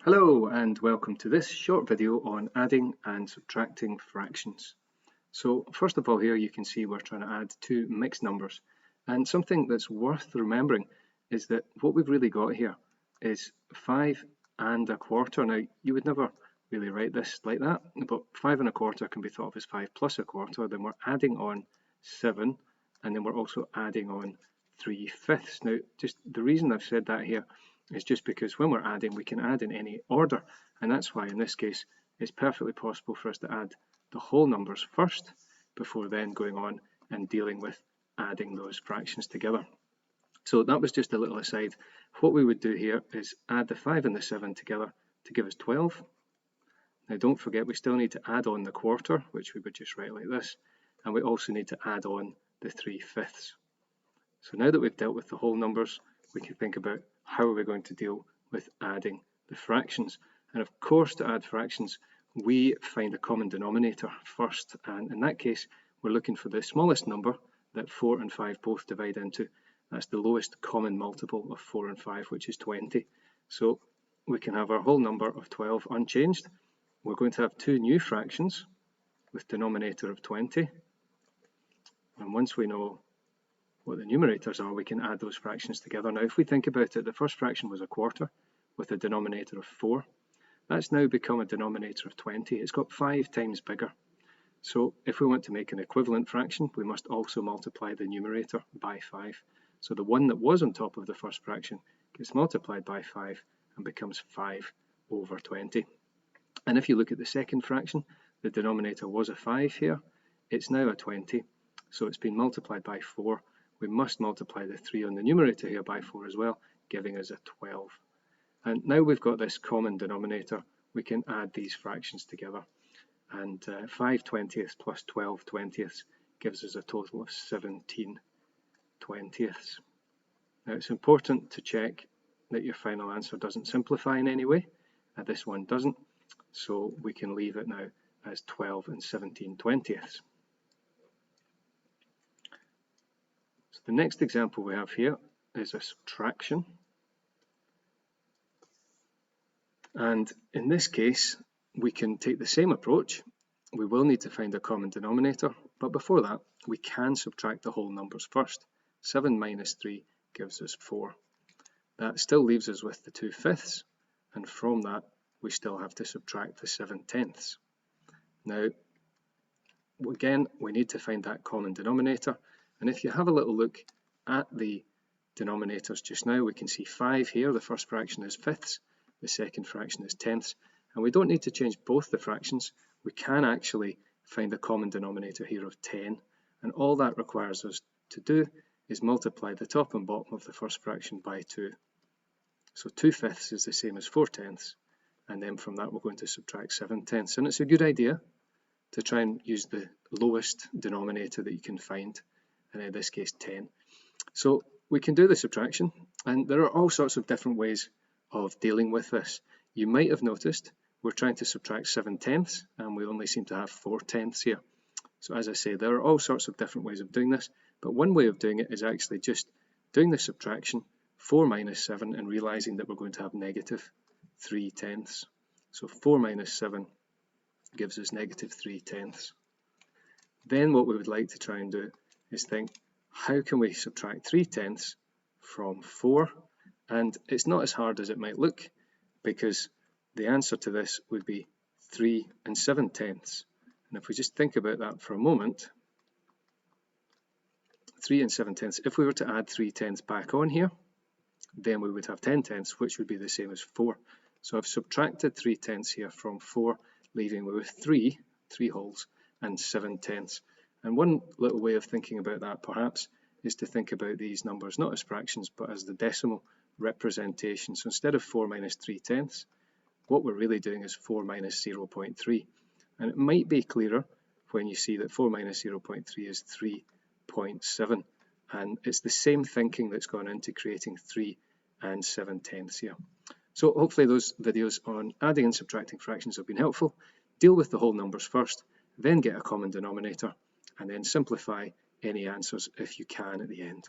Hello and welcome to this short video on adding and subtracting fractions. So first of all here you can see we're trying to add two mixed numbers, and something that's worth remembering is that what we've really got here is 5 and a quarter. Now you would never really write this like that, but 5 and a quarter can be thought of as 5 plus a quarter. Then we're adding on 7, and then we're also adding on 3/5. Now just the reason I've said that here is just because when we're adding, we can add in any order, and that's why in this case it's perfectly possible for us to add the whole numbers first before then going on and dealing with adding those fractions together. So that was just a little aside. What we would do here is add the 5 and the 7 together to give us 12. Now don't forget we still need to add on the quarter, which we would just write like this, and we also need to add on the 3/5. So now that we've dealt with the whole numbers, we can think about how are we going to deal with adding the fractions. And of course, to add fractions, we find a common denominator first, and in that case we're looking for the smallest number that 4 and 5 both divide into. That's the lowest common multiple of 4 and 5, which is 20. So we can have our whole number of 12 unchanged. We're going to have two new fractions with denominator of 20, and once we know what the numerators are, we can add those fractions together. Now if we think about it, the first fraction was a quarter with a denominator of 4. That's now become a denominator of 20. It's got 5 times bigger. So if we want to make an equivalent fraction, we must also multiply the numerator by 5. So the one that was on top of the first fraction gets multiplied by 5 and becomes 5 over 20. And if you look at the second fraction, the denominator was a 5 here. It's now a 20. So it's been multiplied by 4. We must multiply the 3 on the numerator here by 4 as well, giving us a 12. And now we've got this common denominator, we can add these fractions together. And 5 20ths plus 12 20ths gives us a total of 17 20ths. Now it's important to check that your final answer doesn't simplify in any way, and this one doesn't, so we can leave it now as 12 and 17 20ths. The next example we have here is a subtraction, and in this case we can take the same approach. We will need to find a common denominator, but before that we can subtract the whole numbers first. 7 minus 3 gives us 4. That still leaves us with the 2/5, and from that we still have to subtract the 7/10. Now again we need to find that common denominator. And if you have a little look at the denominators just now, we can see 5 here. The first fraction is 5ths, the second fraction is 10ths, and we don't need to change both the fractions. We can actually find a common denominator here of 10, and all that requires us to do is multiply the top and bottom of the first fraction by 2. So 2/5 is the same as 4/10, and then from that we're going to subtract 7/10. And it's a good idea to try and use the lowest denominator that you can find, and in this case 10. So we can do the subtraction, and there are all sorts of different ways of dealing with this. You might have noticed we're trying to subtract 7/10, and we only seem to have 4/10 here. So as I say, there are all sorts of different ways of doing this, but one way of doing it is actually just doing the subtraction 4 minus 7 and realizing that we're going to have negative 3/10. So 4 minus 7 gives us negative 3/10. Then what we would like to try and do is think, how can we subtract 3/10 from 4? And it's not as hard as it might look, because the answer to this would be 3 and 7/10. And if we just think about that for a moment, 3 and 7/10, if we were to add 3/10 back on here, then we would have 10/10, which would be the same as 4. So I've subtracted 3/10 here from 4, leaving me with 3 wholes and 7/10. And one little way of thinking about that perhaps is to think about these numbers not as fractions but as the decimal representation. So instead of 4 minus 3/10, what we're really doing is 4 minus 0.3. And it might be clearer when you see that 4 minus 0.3 is 3.7. And it's the same thinking that's gone into creating 3 and 7/10 here. So hopefully those videos on adding and subtracting fractions have been helpful. Deal with the whole numbers first, then get a common denominator, and then simplify any answers if you can at the end.